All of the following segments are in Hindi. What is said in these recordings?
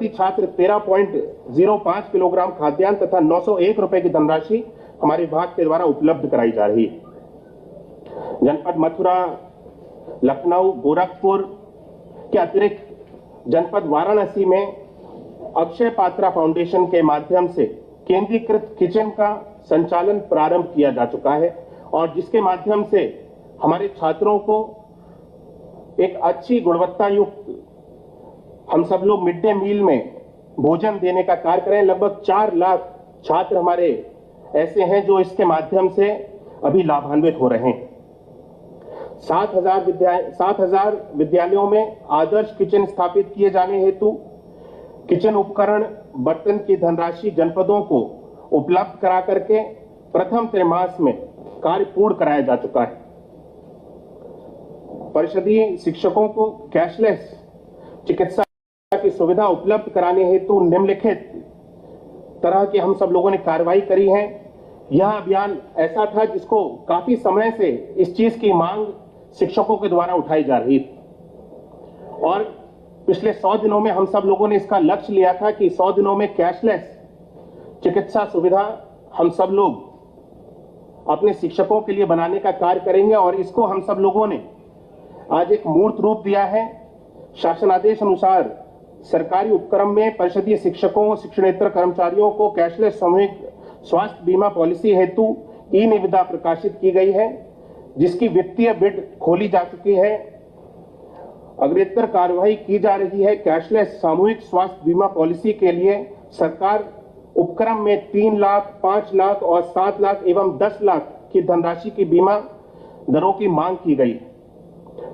छात्र 13.05 किलोग्राम खाद्यान्न तथा 901 रुपए की धनराशि हमारे विभाग के द्वारा उपलब्ध कराई जा रही है। जनपद मथुरा, लखनऊ, गोरखपुर के अतिरिक्त जनपद वाराणसी में अक्षय पात्रा फाउंडेशन के माध्यम से केंद्रीकृत किचन का संचालन प्रारंभ किया जा चुका है और जिसके माध्यम से हमारे छात्रों को एक अच्छी गुणवत्ता युक्त हम सब लोग मिड डे मील में भोजन देने का कार्य करें। लगभग 4 लाख छात्र हमारे ऐसे हैं जो इसके माध्यम से अभी लाभान्वित हो रहे हैं। 7,000 विद्यालयों में आदर्श किचन स्थापित किए जाने हेतु किचन उपकरण, बर्तन की धनराशि जनपदों को उपलब्ध करा करके प्रथम त्रैमास में कार्य पूर्ण कराया जा चुका है। परिषदीय शिक्षकों को कैशलेस चिकित्सा की सुविधा उपलब्ध कराने हेतु निम्नलिखित तरह की हम सब लोगों ने कार्रवाई करी है। यह अभियान ऐसा था जिसको काफी समय से इस चीज की मांग शिक्षकों के द्वारा उठाई जा रही थी और पिछले 100 दिनों में हम सब लोगों ने इसका लक्ष्य लिया था कि 100 दिनों में कैशलेस चिकित्सा सुविधा हम सब लोग अपने शिक्षकों के लिए बनाने का कार्य करेंगे और इसको हम सब लोगों ने आज एक मूर्त रूप दिया है। शासनादेश अनुसार सरकारी उपक्रम में परिषदीय शिक्षकों, शिक्षणेतर कर्मचारियों को कैशलेस सामूहिक स्वास्थ्य बीमा पॉलिसी हेतु ई निविदा प्रकाशित की गई है, जिसकी वित्तीय बिड खोली जा चुकी है। अग्रेतर कार्यवाही की जा रही है। कैशलेस सामूहिक स्वास्थ्य बीमा पॉलिसी के लिए सरकार उपक्रम में 3 लाख, 5 लाख और 7 लाख एवं 10 लाख की धनराशि की बीमा दरों की मांग की गई है।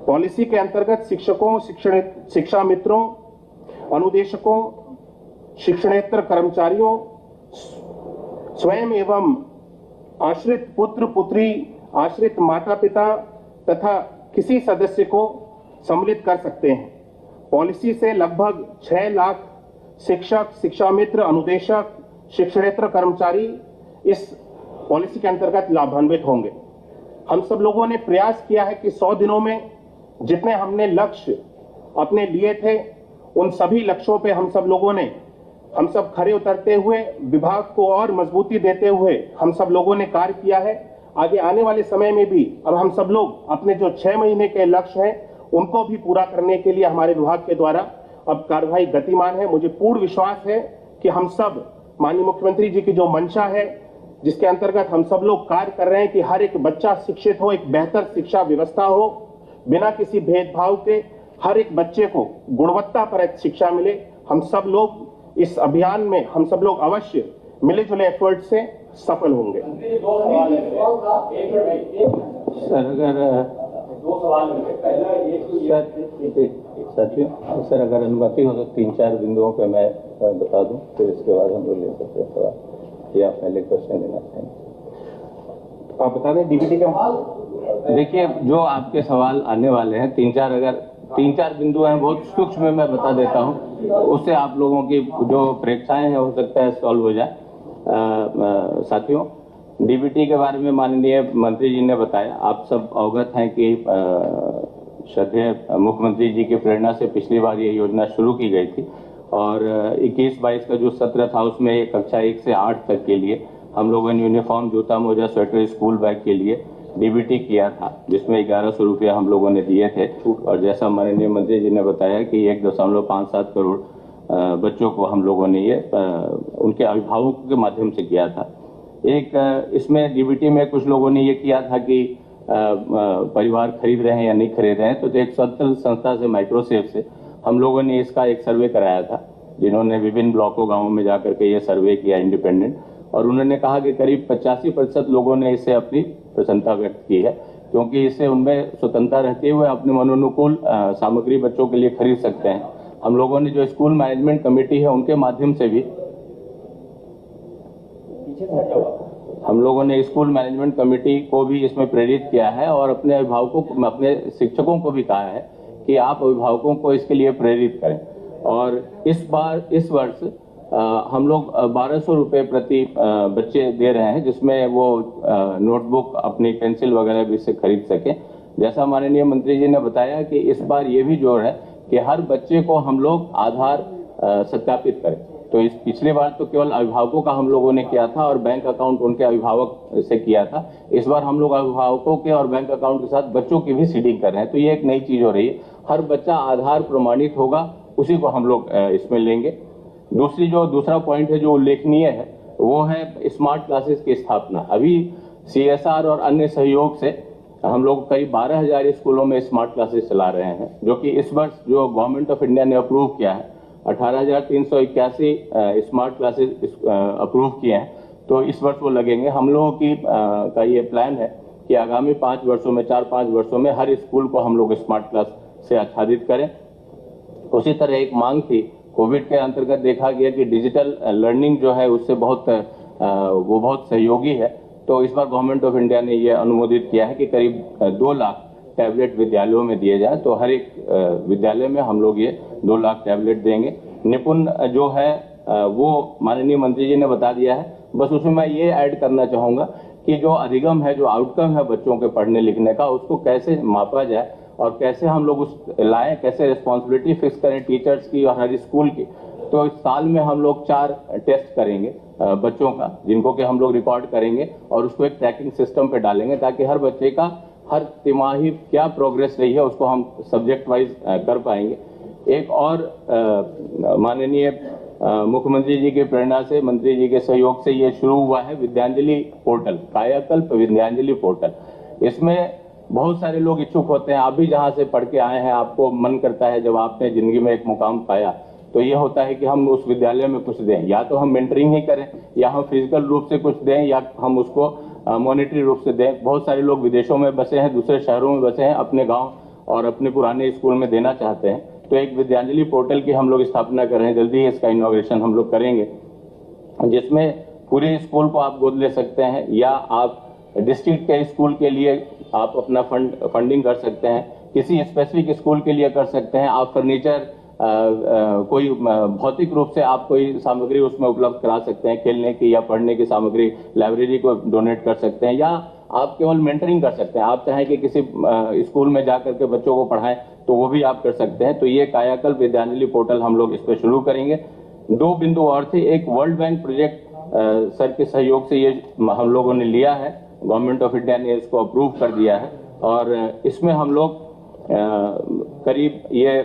पॉलिसी के अंतर्गत शिक्षकों, शिक्षा मित्रों, अनुदेशकों, शिक्षणेतर कर्मचारियों, स्वयं एवं आश्रित पुत्र पुत्री, आश्रित माता पिता तथा किसी सदस्य को सम्मिलित कर सकते हैं। पॉलिसी से लगभग 6 लाख शिक्षक, शिक्षा मित्र, अनुदेशक, शिक्षणेतर कर्मचारी इस पॉलिसी के अंतर्गत लाभान्वित होंगे। हम सब लोगों ने प्रयास किया है कि 100 दिनों में जितने हमने लक्ष्य अपने लिए थे उन सभी लक्ष्यों पे हम सब खरे उतरते हुए विभाग को और मजबूती देते हुए हम सब लोगों ने कार्य किया है। आगे आने वाले समय में भी अब हम सब लोग अपने जो 6 महीने के लक्ष्य हैं उनको भी पूरा करने के लिए हमारे विभाग के द्वारा अब कार्रवाई गतिमान है। मुझे पूर्ण विश्वास है कि हम सब माननीय मुख्यमंत्री जी की जो मंशा है, जिसके अंतर्गत हम सब लोग कार्य कर रहे हैं कि हर एक बच्चा शिक्षित हो, एक बेहतर शिक्षा व्यवस्था हो, बिना किसी भेदभाव के हर एक बच्चे को गुणवत्ता पर शिक्षा मिले। हम सब लोग इस अभियान में हम सब लोग अवश्य मिले जुले एफर्ट से सफल होंगे। सर अगर अनुमति हो तो 3-4 बिंदुओं पे मैं बता दूं, फिर इसके बाद हम लोग ले सकते हैं सवाल या पहले क्वेश्चन लेना चाहेंगे। आप बता दें डीबीटी का। देखिए, जो आपके सवाल आने वाले हैं 3-4 बिंदु हैं, बहुत सूक्ष्म में मैं बता देता हूं, उससे आप लोगों की जो प्रेक्षाएं हैं हो सकता है सॉल्व हो जाए। साथियों, डीबीटी के बारे में माननीय मंत्री जी ने बताया, आप सब अवगत हैं कि श्रद्धेय मुख्यमंत्री जी की प्रेरणा से पिछली बार ये योजना शुरू की गई थी और 21-22 का जो सत्र था उसमें कक्षा 1 से 8 तक के लिए हम लोगों ने यूनिफॉर्म, जूता मोजा, स्वेटर, स्कूल बैग के लिए डीबीटी किया था, जिसमें 1100 रुपया हम लोगों ने दिए थे और जैसा माननीय मंत्री जी ने बताया कि 1.57 करोड़ बच्चों को हम लोगों ने ये उनके अभिभावकों के माध्यम से किया था। एक इसमें डीबीटी में कुछ लोगों ने ये किया था कि परिवार खरीद रहे हैं या नहीं खरीद रहे हैं, तो एक स्वतंत्र संस्था से, माइक्रोसेफ से हम लोगों ने इसका एक सर्वे कराया था, जिन्होंने विभिन्न ब्लॉकों, गाँवों में जाकर के ये सर्वे किया इंडिपेंडेंट, और उन्होंने कहा कि करीब 85% लोगों ने इससे अपनी प्रसन्नता व्यक्त की है, क्योंकि इससे उनमें स्वतंत्रता रहते हुए अपने मनोनुकूल सामग्री बच्चों के लिए खरीद सकते हैं। हम लोगों ने जो स्कूल मैनेजमेंट कमेटी है उनके माध्यम से भी हम लोगों ने स्कूल मैनेजमेंट कमेटी को भी इसमें प्रेरित किया है और अपने अभिभावकों को, अपने शिक्षकों को भी कहा है कि आप अभिभावकों को इसके लिए प्रेरित करें। और इस वर्ष हम लोग 1200 रुपये प्रति बच्चे दे रहे हैं, जिसमें वो नोटबुक, अपनी पेंसिल वगैरह भी से खरीद सकें। जैसा माननीय मंत्री जी ने बताया कि इस बार ये भी जोर है कि हर बच्चे को हम लोग आधार सत्यापित करें। तो इस पिछली बार तो केवल अभिभावकों का हम लोगों ने किया था और बैंक अकाउंट उनके अभिभावक से किया था। इस बार हम लोग अभिभावकों के और बैंक अकाउंट के साथ बच्चों की भी सीडिंग कर रहे हैं। तो ये एक नई चीज हो रही है। हर बच्चा आधार प्रमाणित होगा, उसी को हम लोग इसमें लेंगे। दूसरा पॉइंट है जो उल्लेखनीय है वो है स्मार्ट क्लासेस की स्थापना। अभी CSR और अन्य सहयोग से हम लोग करीब 12,000 स्कूलों में स्मार्ट क्लासेस चला रहे हैं, जो कि इस वर्ष जो गवर्नमेंट ऑफ इंडिया ने अप्रूव किया है 18,381 स्मार्ट क्लासेस अप्रूव किए हैं। तो इस वर्ष वो लगेंगे। हम लोगों की का ये प्लान है कि आगामी 4-5 वर्षों में हर स्कूल को हम लोग स्मार्ट क्लास से आच्छादित करें। उसी तरह एक मांग थी, कोविड के अंतर्गत देखा गया कि डिजिटल लर्निंग जो है उससे वो बहुत सहयोगी है। तो इस बार गवर्नमेंट ऑफ इंडिया ने ये अनुमोदित किया है कि करीब 2 लाख टैबलेट विद्यालयों में दिए जाए। तो हर एक विद्यालय में हम लोग ये 2 लाख टैबलेट देंगे। निपुण जो है वो माननीय मंत्री जी ने बता दिया है। बस उसमें मैं ये ऐड करना चाहूँगा कि जो अधिगम है, जो आउटकम है बच्चों के पढ़ने लिखने का, उसको कैसे मापा जाए और कैसे हम लोग उस लाएं, कैसे रिस्पॉन्सिबिलिटी फिक्स करें टीचर्स की और हर स्कूल की। तो इस साल में हम लोग 4 टेस्ट करेंगे बच्चों का, जिनको कि हम लोग रिकॉर्ड करेंगे और उसको एक ट्रैकिंग सिस्टम पे डालेंगे, ताकि हर बच्चे का हर तिमाही क्या प्रोग्रेस रही है उसको हम सब्जेक्ट वाइज कर पाएंगे। एक और माननीय मुख्यमंत्री जी की प्रेरणा से, मंत्री जी के सहयोग से ये शुरू हुआ है विद्यांजलि पोर्टल, कायाकल्प विद्यांजलि पोर्टल। इसमें बहुत सारे लोग इच्छुक होते हैं। आप भी जहाँ से पढ़ के आए हैं, आपको मन करता है जब आपने जिंदगी में एक मुकाम पाया, तो ये होता है कि हम उस विद्यालय में कुछ दें, या तो हम मेंटरिंग ही करें, या हम फिजिकल रूप से कुछ दें, या हम उसको मॉनेटरी रूप से दें। बहुत सारे लोग विदेशों में बसे हैं, दूसरे शहरों में बसे हैं, अपने गांव और अपने पुराने स्कूल में देना चाहते हैं। तो एक विद्यांजलि पोर्टल की हम लोग स्थापना कर रहे हैं, जल्दी ही इसका इनॉग्रेशन हम लोग करेंगे, जिसमें पूरे स्कूल को आप गोद ले सकते हैं, या आप डिस्ट्रिक्ट के स्कूल के लिए आप अपना फंडिंग कर सकते हैं, किसी स्पेसिफिक स्कूल के लिए कर सकते हैं। आप फर्नीचर कोई भौतिक रूप से आप कोई सामग्री उसमें उपलब्ध करा सकते हैं, खेलने की या पढ़ने की सामग्री, लाइब्रेरी को डोनेट कर सकते हैं, या आप केवल मेंटरिंग कर सकते हैं। आप चाहें कि किसी स्कूल में जाकर के बच्चों को पढ़ाएं तो वो भी आप कर सकते हैं। तो ये कायाकल्प विद्यांजलि पोर्टल हम लोग इस पर शुरू करेंगे। 2 बिंदु और थे। एक वर्ल्ड बैंक प्रोजेक्ट सर के सहयोग से ये हम लोगों ने लिया है, गवर्नमेंट ऑफ इंडिया ने इसको अप्रूव कर दिया है, और इसमें हम लोग करीब ये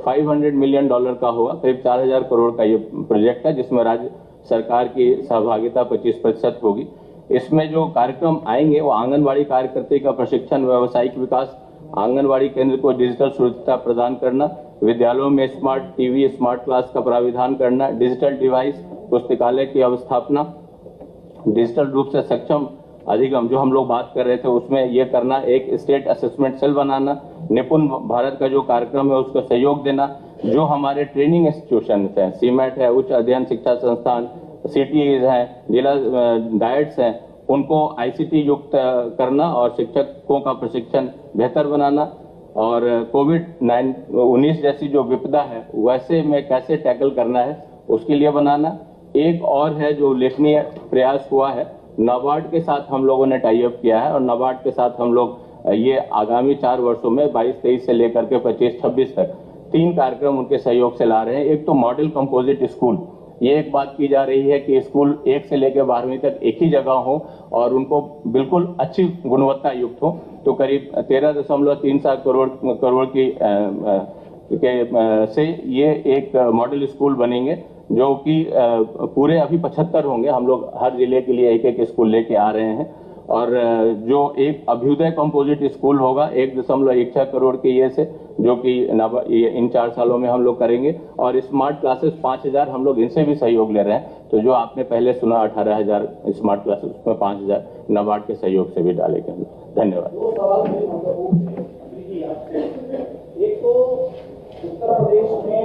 $500 मिलियन का होगा, करीब 4,000 करोड़ का ये प्रोजेक्ट है, जिसमें राज्य सरकार की सहभागिता 25% होगी। इसमें जो कार्यक्रम आएंगे वो आंगनबाड़ी कार्यकर्ता का प्रशिक्षण, व्यावसायिक विकास, आंगनबाड़ी केंद्र को डिजिटल सुरक्षा प्रदान करना, विद्यालयों में स्मार्ट टीवी, स्मार्ट क्लास का प्राविधान करना, डिजिटल डिवाइस, पुस्तकालय की अवस्थापना, डिजिटल रूप से सक्षम अधिगम जो हम लोग बात कर रहे थे उसमें ये करना, एक स्टेट असेसमेंट सेल बनाना, निपुण भारत का जो कार्यक्रम है उसको सहयोग देना, जो हमारे ट्रेनिंग इंस्टीट्यूशन हैं, सीमेट है, उच्च अध्ययन शिक्षा संस्थान, CTEs हैं, जिला डाइट्स हैं, उनको ICT युक्त करना और शिक्षकों का प्रशिक्षण बेहतर बनाना, और कोविड-19 जैसी जो विपदा है वैसे में कैसे टैकल करना है उसके लिए बनाना। एक और है जो उल्लेखनीय प्रयास हुआ है, नाबार्ड के साथ हम लोगों ने टाई अप किया है, और नाबार्ड के साथ हम लोग ये आगामी 4 वर्षों में 22-23 से लेकर के 25-26 तक 3 कार्यक्रम उनके सहयोग से ला रहे हैं। एक तो मॉडल कंपोजिट स्कूल, ये एक बात की जा रही है कि स्कूल 1 से लेकर 12वीं तक एक ही जगह हो और उनको बिल्कुल अच्छी गुणवत्ता युक्त हो। तो करीब 13.37 करोड़ की से ये एक मॉडल स्कूल बनेंगे, जो कि पूरे अभी 75 होंगे। हम लोग हर जिले के लिए एक स्कूल लेके आ रहे हैं, और जो एक अभ्युदय कंपोजिट स्कूल होगा 1.16 करोड़ के ये से, जो कि इन 4 सालों में हम लोग करेंगे, और स्मार्ट क्लासेस 5,000 हम लोग इनसे भी सहयोग ले रहे हैं। तो जो आपने पहले सुना 18,000 स्मार्ट क्लासेस, उसमें 5,000 नाबार्ड के सहयोग से भी डालेंगे। धन्यवाद। एक तो उत्तर प्रदेश में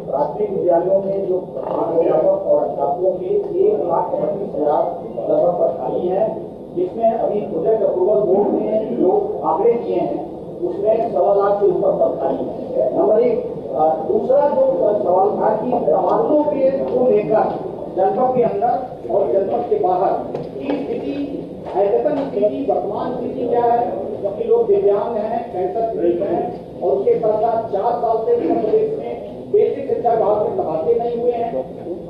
प्राथमिक विद्यालयों में जो अध्यापक और अध्यापकों के 1,25,000 लगभग खाली है, जिसमें अभी प्रोजेक्ट अप्रूवल बोर्ड ने जो आंकड़े किए हैं उसमें 1.25 लाख से ऊपर पद खाली है। नंबर 1। दूसरा जो सवाल था कि तबादलों के को लेकर जनपद के अंदर और जनपद के बाहर की स्थिति, अद्यतन स्थिति, वर्तमान स्थिति क्या है, क्योंकि लोग दिव्यांग हैं, कैंसर पीड़ित हैं, और उसके साथ साथ 4 साल से उत्तर प्रदेश में बेसिक शिक्षा विभाग में तबादले नहीं हुए हैं,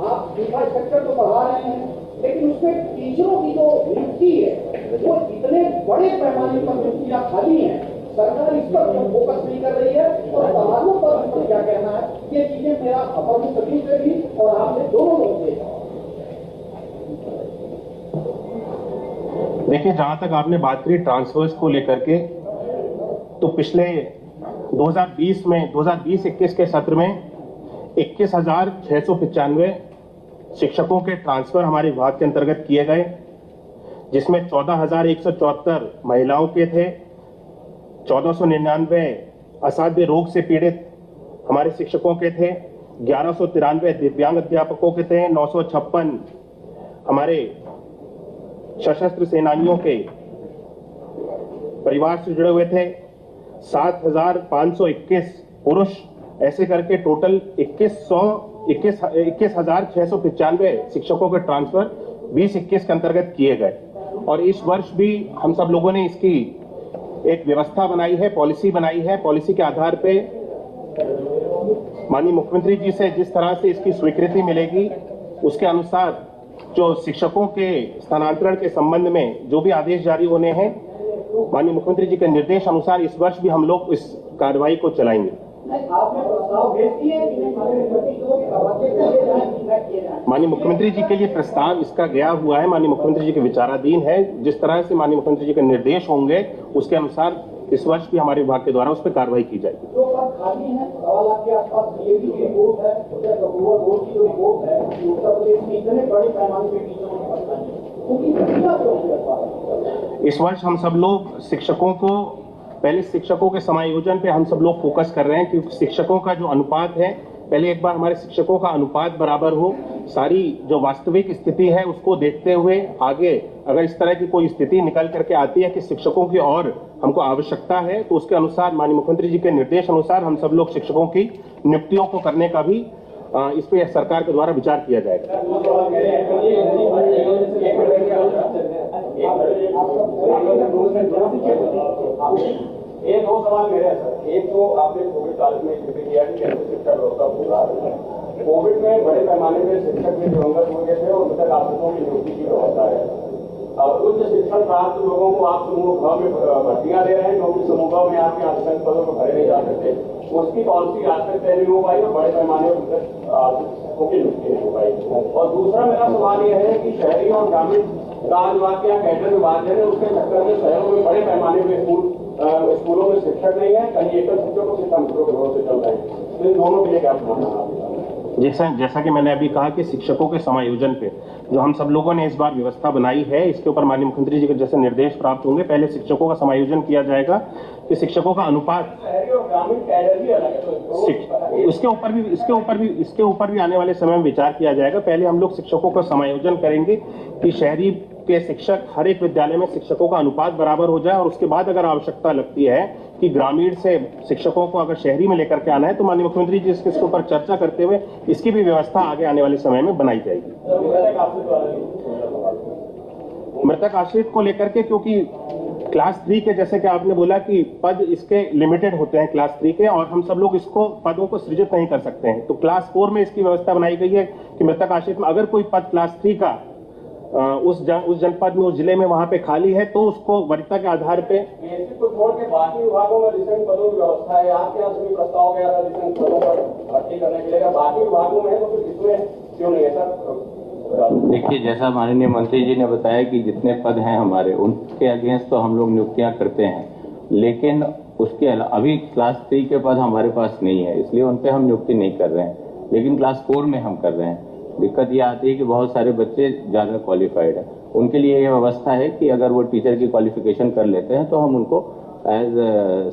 आप इंफ्रास्ट्रक्चर तो बढ़ा रहे हैं, लेकिन उसमें टीचरों की जो नियुक्ति है वो इतने बड़े पैमाने पर नियुक्तियां खाली हैं, सरकार इस पर क्यों फोकस नहीं कर रही है और तबादलों पर उस पर क्या कहना है, ये चीजें मेरा अपर मुख्य सचिव से भी और आपसे दोनों लोग से। देखिए, जहां तक आपने बात करी ट्रांसफर्स को लेकर के, तो पिछले 2020-21 के सत्र में 21,695 शिक्षकों के ट्रांसफर हमारे विभाग के अंतर्गत किए गए, जिसमें 14,174 महिलाओं के थे, 1499 असाध्य रोग से पीड़ित हमारे शिक्षकों के थे, 1193 दिव्यांग अध्यापकों के थे, 956 हमारे सशस्त्र सेनानियों के परिवार से जुड़े हुए थे, 7,521 पुरुष, ऐसे करके टोटल 21,695 शिक्षकों के ट्रांसफर 2021 के अंतर्गत किए गए। और इस वर्ष भी हम सब लोगों ने इसकी एक व्यवस्था बनाई है, पॉलिसी बनाई है। पॉलिसी के आधार पे माननीय मुख्यमंत्री जी से जिस तरह से इसकी स्वीकृति मिलेगी, उसके अनुसार जो शिक्षकों के स्थानांतरण के संबंध में जो भी आदेश जारी होने हैं, माननीय मुख्यमंत्री जी के निर्देश अनुसार इस वर्ष भी हम लोग इस कार्रवाई को चलाएंगे। आपने प्रस्ताव भेज दिए कि माननीय मुख्यमंत्री जी के लिए प्रस्ताव इसका गया हुआ है, माननीय मुख्यमंत्री जी के विचाराधीन है। जिस तरह से माननीय मुख्यमंत्री जी के निर्देश होंगे, उसके अनुसार इस वर्ष भी हमारे विभाग के द्वारा उस पर कार्रवाई की जाएगी। जो पद खाली है, 1.25 लाख के आसपास डीएवी की रिपोर्ट है, अप्रूवल बोर्ड की जो रिपोर्ट है, उत्तर प्रदेश में इतने बड़े पैमाने पे टीचरों की पद खाली है, उनकी संख्या क्यों? इस वर्ष हम सब लोग शिक्षकों को, पहले शिक्षकों के समायोजन पे हम सब लोग फोकस कर रहे हैं, क्योंकि शिक्षकों का जो अनुपात है, पहले एक बार हमारे शिक्षकों का अनुपात बराबर हो, सारी जो वास्तविक स्थिति है उसको देखते हुए आगे अगर इस तरह की कोई स्थिति निकल करके आती है कि शिक्षकों की और हमको आवश्यकता है, तो उसके अनुसार माननीय मुख्यमंत्री जी के निर्देश अनुसार हम सब लोग शिक्षकों की नियुक्तियों को करने का भी इस पे सरकार के द्वारा विचार किया जाएगा। ये दो सवाल मेरे हैं सर। एक तो आपने कोविड काल में जिक्र किया कि कैसे शिक्षा व्यवस्था होगा। कोविड में बड़े पैमाने पर शिक्षक में दिवंगत हो गए थे और मृतक आश्रितों की नियुक्ति की व्यवस्था है। उच्च शिक्षण प्राप्त लोगों को आप समूह ग में भर्तियां दे रहे हैं, क्योंकि समूह ग में आपके आश्रित पदों को भरे नहीं जा सकते। उसकी पॉलिसी आज तक तय नहीं हो पाई और बड़े पैमाने पर शिक्षकों की नियुक्ति नहीं हो पाई। और दूसरा मेरा सवाल यह है कि शहरी और ग्रामीण कार्य विभाग या कैडर विभाग है, उसके चक्कर में शहरों में बड़े पैमाने पर स्कूलों में शिक्षक नहीं है, कहीं एकल शिक्षकों से कंप्यूटर के भरोसे चल रहे हैं। तो इन दोनों के लिए क्या मानना? जैसा कि मैंने अभी कहा कि शिक्षकों के समायोजन पे जो हम सब लोगों ने इस बार व्यवस्था बनाई है, इसके ऊपर माननीय मुख्यमंत्री जी के जैसे निर्देश प्राप्त होंगे, पहले शिक्षकों का समायोजन किया जाएगा कि शिक्षकों का अनुपात, इसके ऊपर भी आने वाले समय में विचार किया जाएगा। पहले हम लोग शिक्षकों का समायोजन करेंगे कि शहरी के शिक्षक, हर एक विद्यालय में शिक्षकों का अनुपात बराबर हो जाए, और उसके बाद अगर आवश्यकता लगती है कि ग्रामीण से शिक्षकों को अगर शहरी में लेकर के आना है, तो माननीय मुख्यमंत्री जी इसके ऊपर चर्चा करते हुए इसकी भी व्यवस्था आगे आने वाले समय में बनाई जाएगी। मृतक आश्रित को लेकर के, क्योंकि क्लास 3 के, जैसे कि आपने बोला कि पद इसके लिमिटेड होते हैं क्लास 3 के, और हम सब लोग इसको पदों को सृजित नहीं कर सकते हैं, तो क्लास 4 में इसकी व्यवस्था बनाई गई है कि मृतक आश्रित में अगर कोई पद क्लास 3 का उस जनपद में, उस जिले में वहां पे खाली है, तो उसको वरीयता के आधार पे को छोड़ के बाकी विभागों में रिसेंट पदों की व्यवस्था है। आपके यहाँ से भी प्रस्ताव गया था रिसेंट पदों पर भर्ती करने के लिए, बाकी विभागों में है तो फिर इसमें क्यों नहीं है सर? देखिए, जैसा माननीय मंत्री जी ने बताया कि जितने पद हैं हमारे, उनके अगेंस्ट तो हम लोग नियुक्तियां करते हैं, लेकिन उसके अलावा अभी क्लास 3 के पद हमारे पास नहीं है, इसलिए उन पर हम नियुक्ति नहीं कर रहे हैं, लेकिन क्लास 4 में हम कर रहे हैं। दिक्कत यह आती है कि बहुत सारे बच्चे ज़्यादा क्वालिफाइड हैं, उनके लिए यह व्यवस्था है कि अगर वो टीचर की क्वालिफिकेशन कर लेते हैं तो हम उनको एज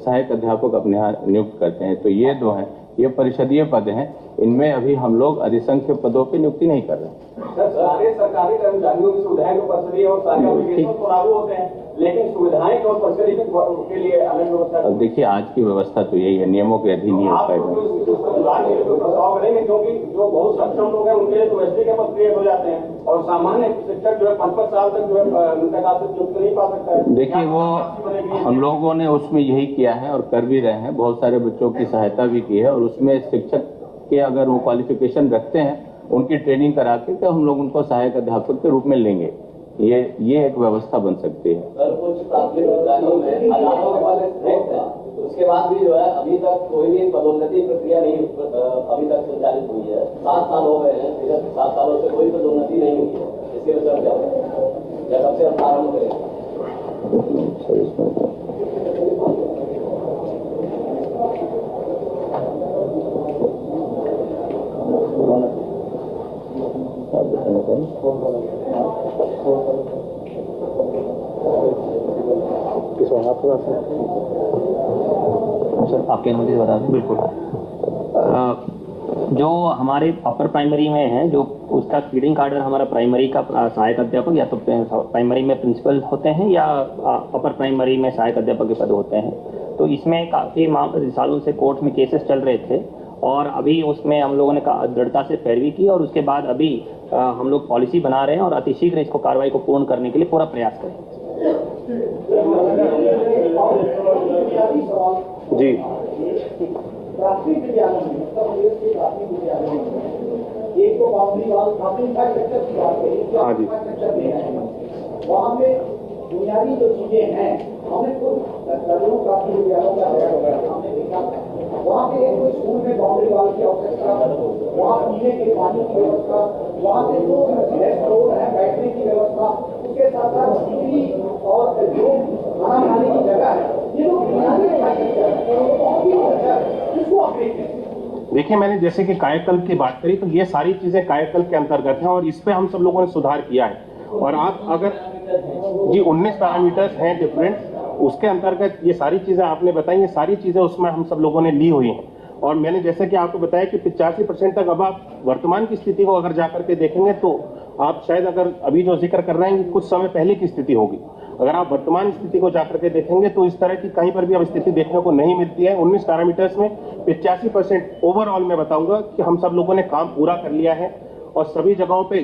सहायक अध्यापक अपने यहाँ नियुक्त करते हैं। तो ये दो हैं, ये परिषदीय पद हैं, इनमें अभी हम लोग अधिसंख्य पदों पे नियुक्ति नहीं कर रहे। सर, सारे सरकारी कर्मचारियों की सुविधाएं तो परिषदीय और सारे एप्लीकेशन तो लागू होते हैं, लेकिन सुविधाएं और परिषदीय के लिए अलग व्यवस्था। अब देखिए, आज की व्यवस्था तो यही है, नियमों के अधीन ही होता है। प्रस्ताव करेंगे, क्योंकि जो बहुत सक्षम लोग हैं उनके लिए तो एसडी के पद क्रिएट हो जाते हैं, और सामान्य शिक्षक जो है 5-5 साल तक जो है उनका नियुक्त नहीं पा सकता है। देखिए, वो हम लोगों ने उसमें यही किया है और कर भी रहे हैं, बहुत सारे बच्चों की सहायता भी की है, और उसमें शिक्षक कि अगर वो क्वालिफिकेशन रखते हैं उनकी ट्रेनिंग करा के तो हम लोग उनको सहायक अध्यापक के रूप में लेंगे। ये एक व्यवस्था बन सकती है। सर, कुछ प्राथमिक विद्यालयों में हजारों के पास स्ट्रेंथ है, उसके बाद भी जो है अभी तक कोई भी पदोन्नति प्रक्रिया नहीं अभी तक संचालित हुई है। 7 साल हो गए हैं, 7 सालों से कोई पदोन्नति नहीं हुई है। इसके विषय क्या कब से हम प्रारंभ करेंगे? सर, आपके अनुमति बता दें। बिल्कुल। जो हमारे अपर प्राइमरी में है, जो उसका फीडिंग कार्डर हमारा प्राइमरी का सहायक अध्यापक या तो प्राइमरी में प्रिंसिपल होते हैं या अपर प्राइमरी में सहायक अध्यापक के पद होते हैं। तो इसमें काफ़ी सालों से कोर्ट में केसेस चल रहे थे और अभी उसमें हम लोगों ने दृढ़ता से पैरवी की और उसके बाद अभी हम लोग पॉलिसी बना रहे हैं और अतिशीघ्र इसको कार्रवाई को पूर्ण करने के लिए पूरा प्रयास करेंगे। जी, प्राथमिक विद्यालय में उत्तर प्रदेश के प्राथमिक विद्यालय में एक तो बाउंड्री वाल काफी इंफ्रास्ट्रक्चर की बात करी, इंफ्रास्ट्रक्चर दे रहे हैं, वहाँ पे बुनियादी जो चीजें हैं हमने खुद दर्जनों प्राथमिक विद्यालयों का दौरा किया, हमने देखा वहाँ पे एक कोई स्कूल में बाउंड्री वाल की आवश्यकता, वहाँ पीने के पानी की व्यवस्था, वहाँ पे जो रेस्ट रोड है बैठने की व्यवस्था, उसके साथ साथ बिजली और जो खाना खाने की जगह है, ये लोग बुनियादी इंफ्रास्ट्रक्चर है, बहुत ही अच्छा है, इसको अपडेट करें। देखिए, मैंने जैसे कि कायाकल्प की बात करी तो ये सारी चीजें कायाकल्प के अंतर्गत हैं और इस पे हम सब लोगों ने सुधार किया है। और आप अगर जी 19 पैरामीटर्स हैं डिफरेंट, उसके अंतर्गत ये सारी चीजें आपने बताई, ये सारी चीजें उसमें हम सब लोगों ने ली हुई हैं। और मैंने जैसे कि आपको बताया कि 85% तक अब आप वर्तमान की स्थिति को अगर जाकर के देखेंगे तो आप शायद अगर अभी जो जिक्र कर रहे हैं कुछ समय पहले की स्थिति होगी, अगर आप वर्तमान स्थिति को जाकर के देखेंगे तो इस तरह की कहीं पर भी अब स्थिति देखने को नहीं मिलती है। 19 पैरामीटर्स में 85% ओवरऑल मैं बताऊंगा कि हम सब लोगों ने काम पूरा कर लिया है और सभी जगहों पे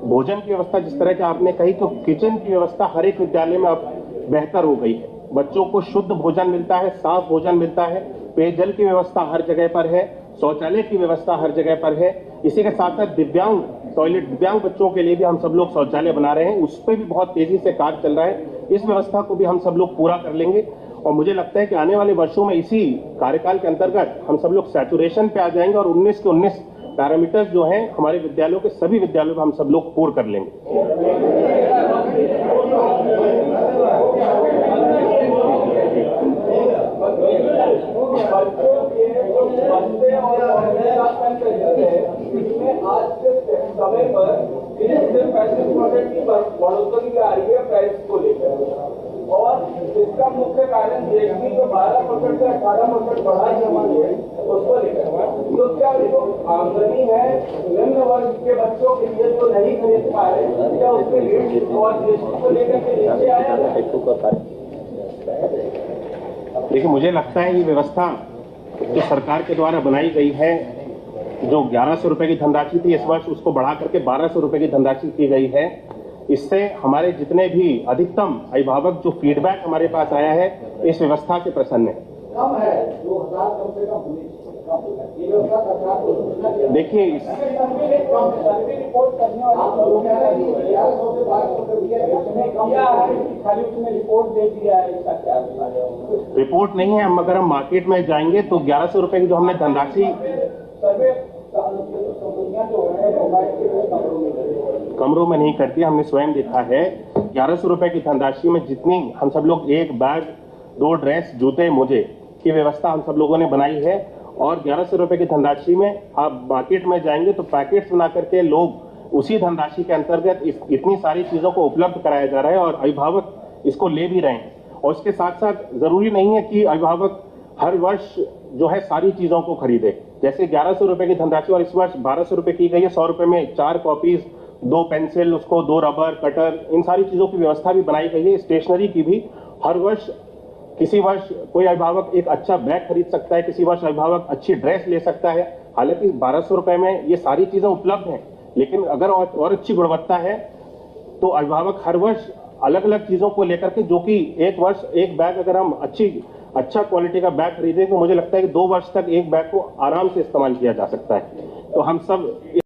भोजन की व्यवस्था जिस तरह की आपने कही तो किचन की व्यवस्था हर एक विद्यालय में अब बेहतर हो गई है। बच्चों को शुद्ध भोजन मिलता है, साफ भोजन मिलता है, पेयजल की व्यवस्था हर जगह पर है, शौचालय की व्यवस्था हर जगह पर है। इसी के साथ साथ दिव्यांग टॉयलेट, दिव्यांग बच्चों के लिए भी हम सब लोग शौचालय बना रहे हैं, उस पर भी बहुत तेजी से कार्य चल रहा है। इस व्यवस्था को भी हम सब लोग पूरा कर लेंगे और मुझे लगता है कि आने वाले वर्षों में इसी कार्यकाल के अंतर्गत हम सब लोग सैचुरेशन पे आ जाएंगे और 19 के 19 पैरामीटर्स जो हैं हमारे विद्यालयों के सभी विद्यालयों में हम सब लोग पूर्ण कर लेंगे। इसमें आज के समय पर सिर्फ 35% की बढ़ोतरी आ रही है प्राइस को लेकर और इसका मुख्य कारण देश की जो 12% से 18% बढ़ाई हुई है उसको लेकर। तो क्या जो आमदनी है निम्न वर्ग के बच्चों के लिए जो नहीं खरीद पा रहे, क्या उसके रेट और जीएसटी को लेकर के नीचे आया? देखिए, मुझे लगता है ये व्यवस्था जो सरकार के द्वारा बनाई गई है, जो 1100 रुपए की धनराशि थी इस वर्ष उसको बढ़ा करके 1200 रुपए की धनराशि की गई है। इससे हमारे जितने भी अधिकतम अभिभावक जो फीडबैक हमारे पास आया है इस व्यवस्था से प्रसन्न है। कम है 2000 कम से कम होनी चाहिए। ये व्यवस्था सरकार को सोचना चाहिए। देखिए, सर्वे रिपोर्ट करने वाले आप लोगों ने 1100 से 1200 के बीच में किया है, खाली उसमें रिपोर्ट दे दिया है, इसका क्या रिपोर्ट नहीं है। हम अगर हम मार्केट में जाएंगे तो 1100 रुपए की जो हमने धनराशि सर्वे कंपनियां जो है मोबाइल के कमरों में नहीं करती, हमने स्वयं देखा है। 1100 रुपए की धनराशि में जितनी हम सब लोग एक बैग, 2 ड्रेस, जूते, मोजे की व्यवस्था हम सब लोगों ने बनाई है और 1100 रुपए की धनराशि में आप मार्केट में जाएंगे तो पैकेट्स बना करके लोग उसी धनराशि के अंतर्गत इतनी सारी चीजों को उपलब्ध कराया जा रहा है और अभिभावक इसको ले भी रहे हैं। और इसके साथ साथ जरूरी नहीं है कि अभिभावक हर वर्ष जो है सारी चीजों को खरीदे। जैसे 1100 रुपए की धनराशि और इस वर्ष 1200 रुपए की गई है, 100 रुपए में 4 कॉपीज, 2 पेंसिल, उसको 2 रबर, कटर, इन सारी चीजों की व्यवस्था भी बनाई गई है। स्टेशनरी की भी हर वर्ष, किसी वर्ष कोई अभिभावक एक अच्छा बैग खरीद सकता है, किसी वर्ष अभिभावक अच्छी ड्रेस ले सकता है। हालांकि 1200 रुपए में ये सारी चीजें उपलब्ध हैं, लेकिन अगर और अच्छी गुणवत्ता है तो अभिभावक हर वर्ष अलग अलग चीजों को लेकर के, जो कि एक वर्ष एक बैग अगर हम अच्छी अच्छा क्वालिटी का बैग खरीदें तो मुझे लगता है कि 2 वर्ष तक एक बैग को आराम से इस्तेमाल किया जा सकता है। तो हम सब